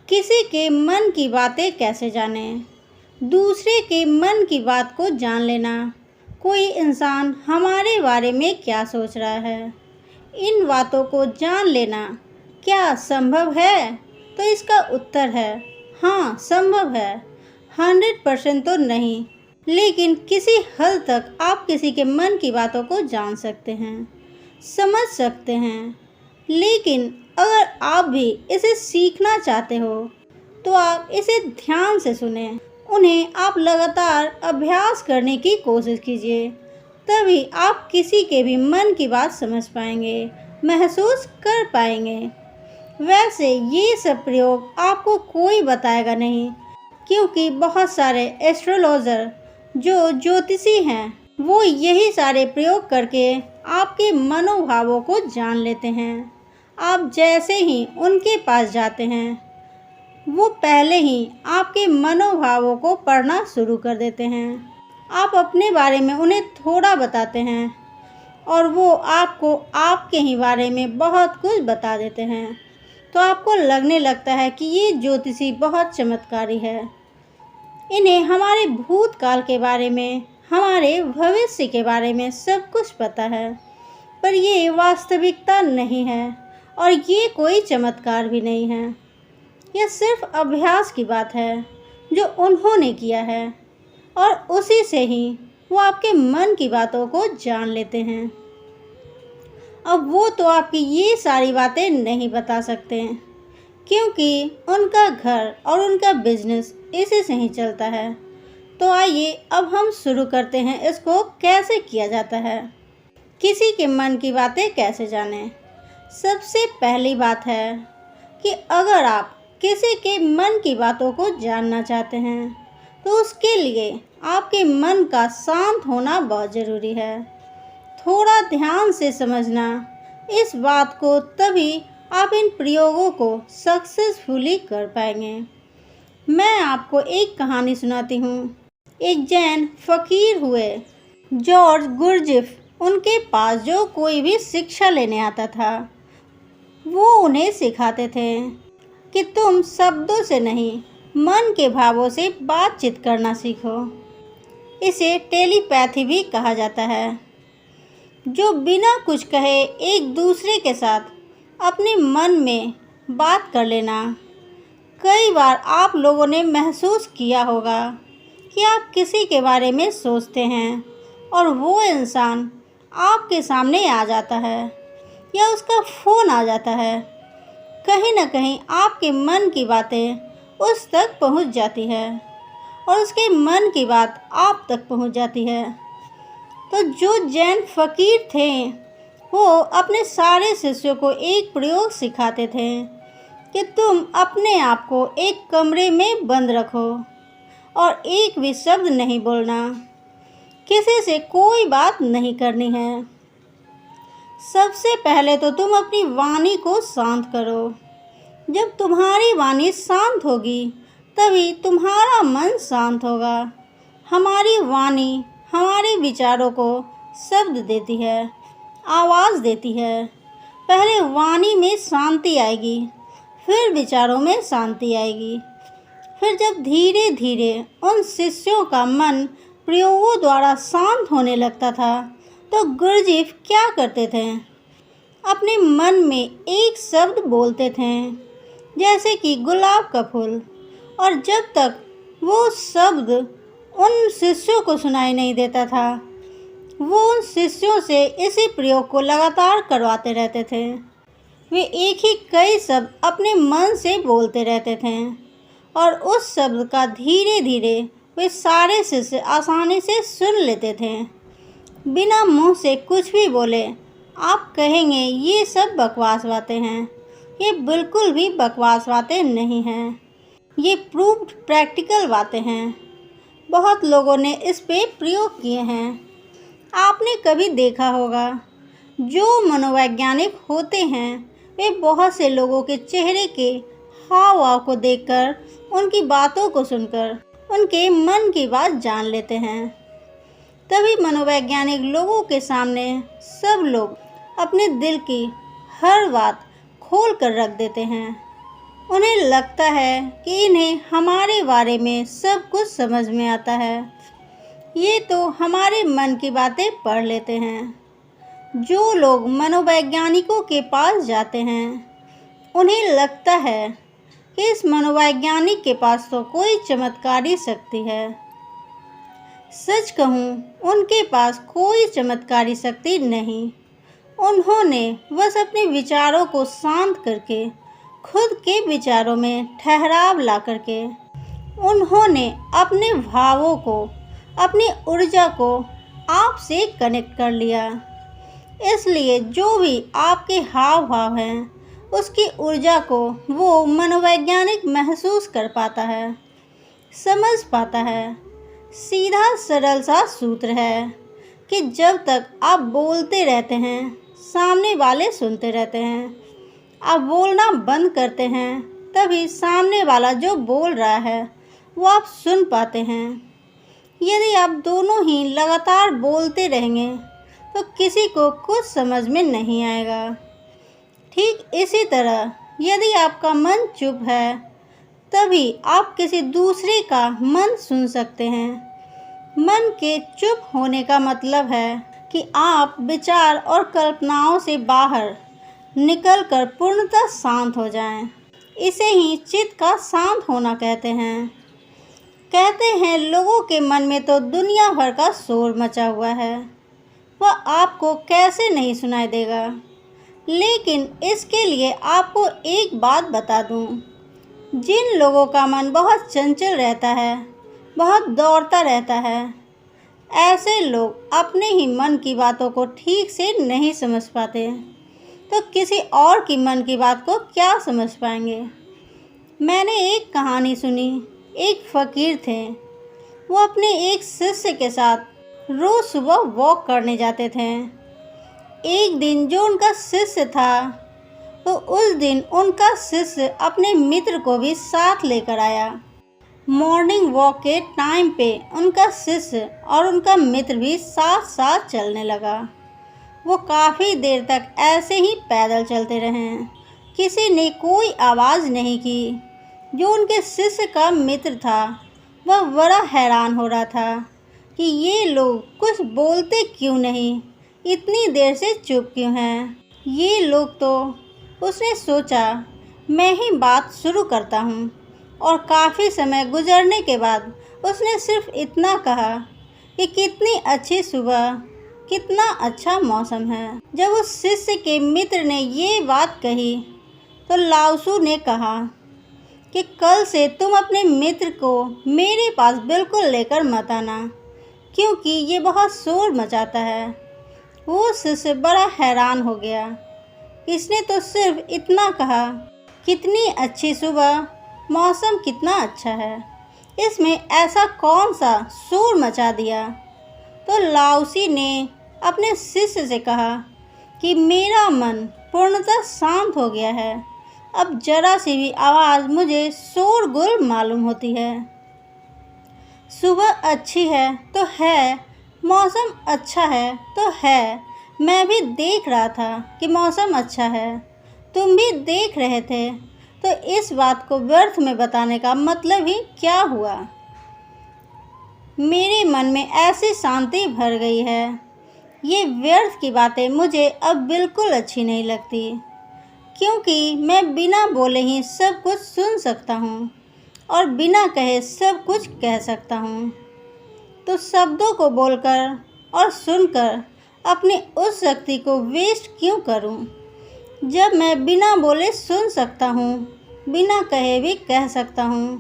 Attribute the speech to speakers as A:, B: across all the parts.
A: किसी के मन की बातें कैसे जानें? दूसरे के मन की बात को जान लेना। कोई इंसान हमारे बारे में क्या सोच रहा है, इन बातों को जान लेना क्या संभव है? तो इसका उत्तर है हाँ, संभव है। 100% तो नहीं, लेकिन किसी हद तक आप किसी के मन की बातों को जान सकते हैं, समझ सकते हैं। लेकिन अगर आप भी इसे सीखना चाहते हो तो आप इसे ध्यान से सुने, उन्हें आप लगातार अभ्यास करने की कोशिश कीजिए। तभी आप किसी के भी मन की बात समझ पाएंगे, महसूस कर पाएंगे। वैसे ये सब प्रयोग आपको कोई बताएगा नहीं, क्योंकि बहुत सारे एस्ट्रोलॉजर जो ज्योतिषी हैं वो यही सारे प्रयोग करके आपके मनोभावों को जान लेते हैं। आप जैसे ही उनके पास जाते हैं वो पहले ही आपके मनोभावों को पढ़ना शुरू कर देते हैं। आप अपने बारे में उन्हें थोड़ा बताते हैं और वो आपको आपके ही बारे में बहुत कुछ बता देते हैं। तो आपको लगने लगता है कि ये ज्योतिषी बहुत चमत्कारी है, इन्हें हमारे भूतकाल के बारे में, हमारे भविष्य के बारे में सब कुछ पता है। पर ये वास्तविकता नहीं है और ये कोई चमत्कार भी नहीं है। यह सिर्फ अभ्यास की बात है जो उन्होंने किया है, और उसी से ही वो आपके मन की बातों को जान लेते हैं। अब वो तो आपकी ये सारी बातें नहीं बता सकते हैं, क्योंकि उनका घर और उनका बिजनेस इसी से ही चलता है। तो आइए अब हम शुरू करते हैं, इसको कैसे किया जाता है। किसी के मन की बातें कैसे जानें? सबसे पहली बात है कि अगर आप किसी के मन की बातों को जानना चाहते हैं तो उसके लिए आपके मन का शांत होना बहुत ज़रूरी है। थोड़ा ध्यान से समझना इस बात को, तभी आप इन प्रयोगों को सक्सेसफुली कर पाएंगे। मैं आपको एक कहानी सुनाती हूँ। एक जैन फकीर हुए जॉर्ज गुरजिफ, उनके पास जो कोई भी शिक्षा लेने आता था वो उन्हें सिखाते थे कि तुम शब्दों से नहीं, मन के भावों से बातचीत करना सीखो। इसे टेलीपैथी भी कहा जाता है, जो बिना कुछ कहे एक दूसरे के साथ अपने मन में बात कर लेना। कई बार आप लोगों ने महसूस किया होगा कि आप किसी के बारे में सोचते हैं और वो इंसान आपके सामने आ जाता है या उसका फ़ोन आ जाता है। कहीं ना कहीं आपके मन की बातें उस तक पहुंच जाती है और उसके मन की बात आप तक पहुंच जाती है। तो जो जैन फकीर थे वो अपने सारे शिष्यों को एक प्रयोग सिखाते थे कि तुम अपने आप को एक कमरे में बंद रखो और एक भी शब्द नहीं बोलना, किसी से कोई बात नहीं करनी है। सबसे पहले तो तुम अपनी वाणी को शांत करो। जब तुम्हारी वाणी शांत होगी तभी तुम्हारा मन शांत होगा। हमारी वाणी हमारे विचारों को शब्द देती है, आवाज़ देती है। पहले वाणी में शांति आएगी, फिर विचारों में शांति आएगी। फिर जब धीरे धीरे उन शिष्यों का मन प्रयोगों द्वारा शांत होने लगता था तो गुरजिफ क्या करते थे? अपने मन में एक शब्द बोलते थे, जैसे कि गुलाब का फूल, और जब तक वो शब्द उन शिष्यों को सुनाई नहीं देता था वो उन शिष्यों से इसी प्रयोग को लगातार करवाते रहते थे। वे एक ही कई शब्द अपने मन से बोलते रहते थे और उस शब्द का धीरे धीरे वे सारे शिष्य आसानी से सुन लेते थे। बिना मुंह से कुछ भी बोले आप कहेंगे ये सब बकवास बातें हैं। ये बिल्कुल भी बकवास बातें नहीं हैं, ये प्रूव्ड प्रैक्टिकल बातें हैं। बहुत लोगों ने इस पे प्रयोग किए हैं। आपने कभी देखा होगा जो मनोवैज्ञानिक होते हैं वे बहुत से लोगों के चेहरे के हाव भाव को देखकर, उनकी बातों को सुनकर उनके मन की बात जान लेते हैं। तभी मनोवैज्ञानिक लोगों के सामने सब लोग अपने दिल की हर बात खोल कर रख देते हैं। उन्हें लगता है कि इन्हें हमारे बारे में सब कुछ समझ में आता है। ये तो हमारे मन की बातें पढ़ लेते हैं। जो लोग मनोवैज्ञानिकों के पास जाते हैं, उन्हें लगता है कि इस मनोवैज्ञानिक के पास तो कोई चमत्कारी शक्ति है। सच कहूँ, उनके पास कोई चमत्कारी शक्ति नहीं। उन्होंने बस अपने विचारों को शांत करके, खुद के विचारों में ठहराव ला करके, उन्होंने अपने भावों को, अपनी ऊर्जा को आपसे कनेक्ट कर लिया। इसलिए जो भी आपके हाव भाव हैं, उसकी ऊर्जा को वो मनोवैज्ञानिक महसूस कर पाता है, समझ पाता है। सीधा सरल सा सूत्र है कि जब तक आप बोलते रहते हैं, सामने वाले सुनते रहते हैं। आप बोलना बंद करते हैं, तभी सामने वाला जो बोल रहा है वो आप सुन पाते हैं। यदि आप दोनों ही लगातार बोलते रहेंगे तो किसी को कुछ समझ में नहीं आएगा। ठीक इसी तरह यदि आपका मन चुप है, तभी आप किसी दूसरे का मन सुन सकते हैं। मन के चुप होने का मतलब है कि आप विचार और कल्पनाओं से बाहर निकलकर पूर्णतः शांत हो जाएं। इसे ही चित्त का शांत होना कहते हैं। कहते हैं लोगों के मन में तो दुनिया भर का शोर मचा हुआ है, वह आपको कैसे नहीं सुनाई देगा। लेकिन इसके लिए आपको एक बात बता दूं, जिन लोगों का मन बहुत चंचल रहता है, बहुत दौड़ता रहता है, ऐसे लोग अपने ही मन की बातों को ठीक से नहीं समझ पाते, तो किसी और की मन की बात को क्या समझ पाएंगे। मैंने एक कहानी सुनी। एक फ़कीर थे। वो अपने एक शिष्य के साथ रोज़ सुबह वॉक करने जाते थे। एक दिन जो उनका शिष्य था, तो उस दिन उनका शिष्य अपने मित्र को भी साथ लेकर आया। मॉर्निंग वॉक के टाइम पे उनका शिष्य और उनका मित्र भी साथ साथ चलने लगा। वो काफ़ी देर तक ऐसे ही पैदल चलते रहे। किसी ने कोई आवाज़ नहीं की। जो उनके शिष्य का मित्र था, वह बड़ा हैरान हो रहा था कि ये लोग कुछ बोलते क्यों नहीं, इतनी देर से चुप क्यों हैं ये लोग। तो उसने सोचा, मैं ही बात शुरू करता हूँ। और काफ़ी समय गुजरने के बाद उसने सिर्फ इतना कहा कि कितनी अच्छी सुबह, कितना अच्छा मौसम है। जब उस शिष्य के मित्र ने ये बात कही, तो लाओसू ने कहा कि कल से तुम अपने मित्र को मेरे पास बिल्कुल लेकर मत आना, क्योंकि ये बहुत शोर मचाता है। वो शिष्य बड़ा हैरान हो गया। इसने तो सिर्फ इतना कहा, कितनी अच्छी सुबह, मौसम कितना अच्छा है, इसमें ऐसा कौन सा शोर मचा दिया। तो लाओसी ने अपने शिष्य से कहा कि मेरा मन पूर्णतः शांत हो गया है। अब जरा सी भी आवाज़ मुझे शोरगुल मालूम होती है। सुबह अच्छी है तो है, मौसम अच्छा है तो है। मैं भी देख रहा था कि मौसम अच्छा है, तुम भी देख रहे थे, तो इस बात को व्यर्थ में बताने का मतलब ही क्या हुआ। मेरे मन में ऐसी शांति भर गई है, ये व्यर्थ की बातें मुझे अब बिल्कुल अच्छी नहीं लगती, क्योंकि मैं बिना बोले ही सब कुछ सुन सकता हूँ और बिना कहे सब कुछ कह सकता हूँ। तो शब्दों को बोलकर और सुनकर अपनी उस शक्ति को वेस्ट क्यों करूँ, जब मैं बिना बोले सुन सकता हूँ, बिना कहे भी कह सकता हूँ।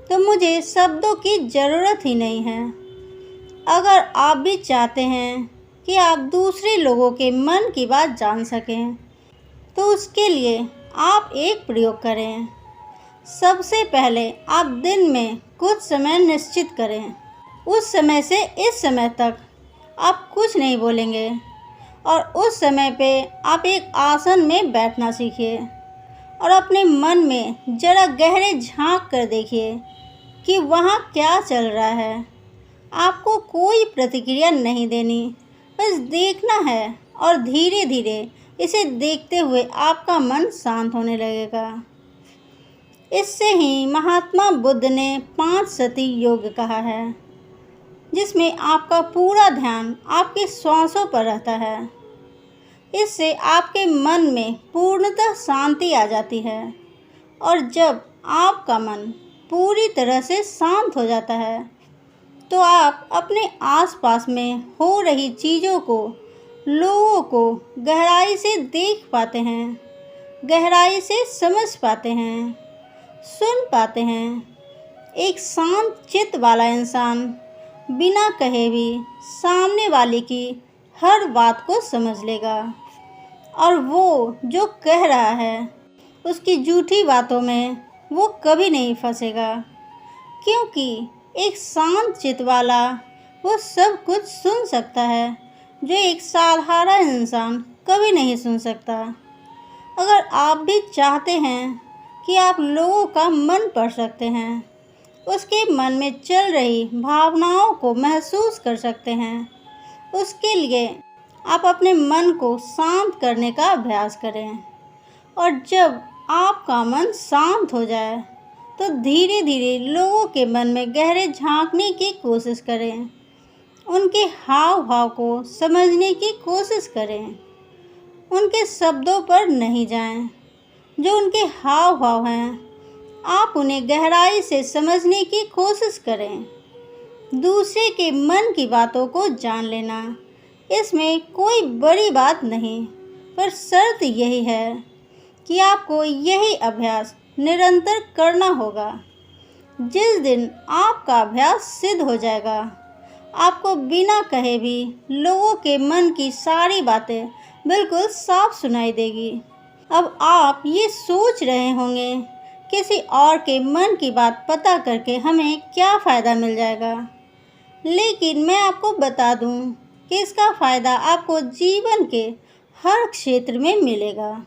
A: तो मुझे शब्दों की ज़रूरत ही नहीं है। अगर आप भी चाहते हैं कि आप दूसरे लोगों के मन की बात जान सकें, तो उसके लिए आप एक प्रयोग करें। सबसे पहले आप दिन में कुछ समय निश्चित करें। उस समय से इस समय तक आप कुछ नहीं बोलेंगे और उस समय पे आप एक आसन में बैठना सीखिए और अपने मन में जरा गहरे झांक कर देखिए कि वहाँ क्या चल रहा है। आपको कोई प्रतिक्रिया नहीं देनी, बस देखना है और धीरे धीरे इसे देखते हुए आपका मन शांत होने लगेगा। इससे ही महात्मा बुद्ध ने 5 सती योग कहा है, जिसमें आपका पूरा ध्यान आपके श्वासों पर रहता है। इससे आपके मन में पूर्णतः शांति आ जाती है और जब आपका मन पूरी तरह से शांत हो जाता है तो आप अपने आसपास में हो रही चीज़ों को, लोगों को गहराई से देख पाते हैं, गहराई से समझ पाते हैं, सुन पाते हैं। एक शांत चित्त वाला इंसान बिना कहे भी सामने वाले की हर बात को समझ लेगा और वो जो कह रहा है उसकी झूठी बातों में वो कभी नहीं फंसेगा, क्योंकि एक शांत चित्त वाला वो सब कुछ सुन सकता है जो एक साधारण इंसान कभी नहीं सुन सकता। अगर आप भी चाहते हैं कि आप लोगों का मन पढ़ सकते हैं, उसके मन में चल रही भावनाओं को महसूस कर सकते हैं, उसके लिए आप अपने मन को शांत करने का अभ्यास करें। और जब आपका मन शांत हो जाए तो धीरे धीरे लोगों के मन में गहरे झांकने की कोशिश करें, उनके हाव भाव को समझने की कोशिश करें। उनके शब्दों पर नहीं जाएं, जो उनके हाव भाव हैं आप उन्हें गहराई से समझने की कोशिश करें। दूसरे के मन की बातों को जान लेना, इसमें कोई बड़ी बात नहीं, पर शर्त यही है कि आपको यही अभ्यास निरंतर करना होगा। जिस दिन आपका अभ्यास सिद्ध हो जाएगा, आपको बिना कहे भी लोगों के मन की सारी बातें बिल्कुल साफ सुनाई देगी। अब आप ये सोच रहे होंगे, किसी और के मन की बात पता करके हमें क्या फ़ायदा मिल जाएगा। लेकिन मैं आपको बता दूं कि इसका फ़ायदा आपको जीवन के हर क्षेत्र में मिलेगा,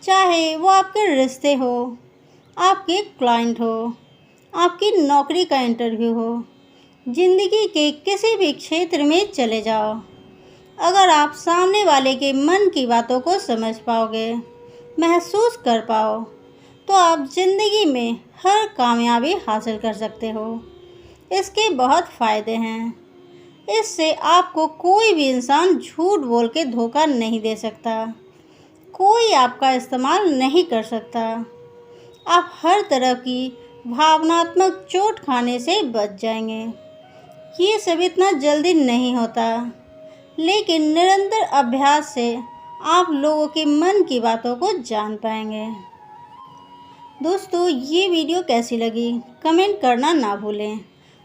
A: चाहे वो आपके रिश्ते हो, आपके क्लाइंट हो, आपकी नौकरी का इंटरव्यू हो, ज़िंदगी के किसी भी क्षेत्र में चले जाओ। अगर आप सामने वाले के मन की बातों को समझ पाओगे, महसूस कर पाओ, तो आप ज़िंदगी में हर कामयाबी हासिल कर सकते हो। इसके बहुत फ़ायदे हैं। इससे आपको कोई भी इंसान झूठ बोल के धोखा नहीं दे सकता, कोई आपका इस्तेमाल नहीं कर सकता। आप हर तरह की भावनात्मक चोट खाने से बच जाएंगे। ये सब इतना जल्दी नहीं होता, लेकिन निरंतर अभ्यास से आप लोगों के मन की बातों को जान पाएंगे। दोस्तों, ये वीडियो कैसी लगी कमेंट करना ना भूलें।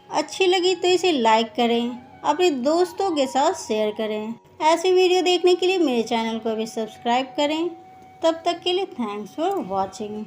A: अच्छी लगी तो इसे लाइक करें, अपने दोस्तों के साथ शेयर करें। ऐसी वीडियो देखने के लिए मेरे चैनल को भी सब्सक्राइब करें। तब तक के लिए थैंक्स फॉर वॉचिंग।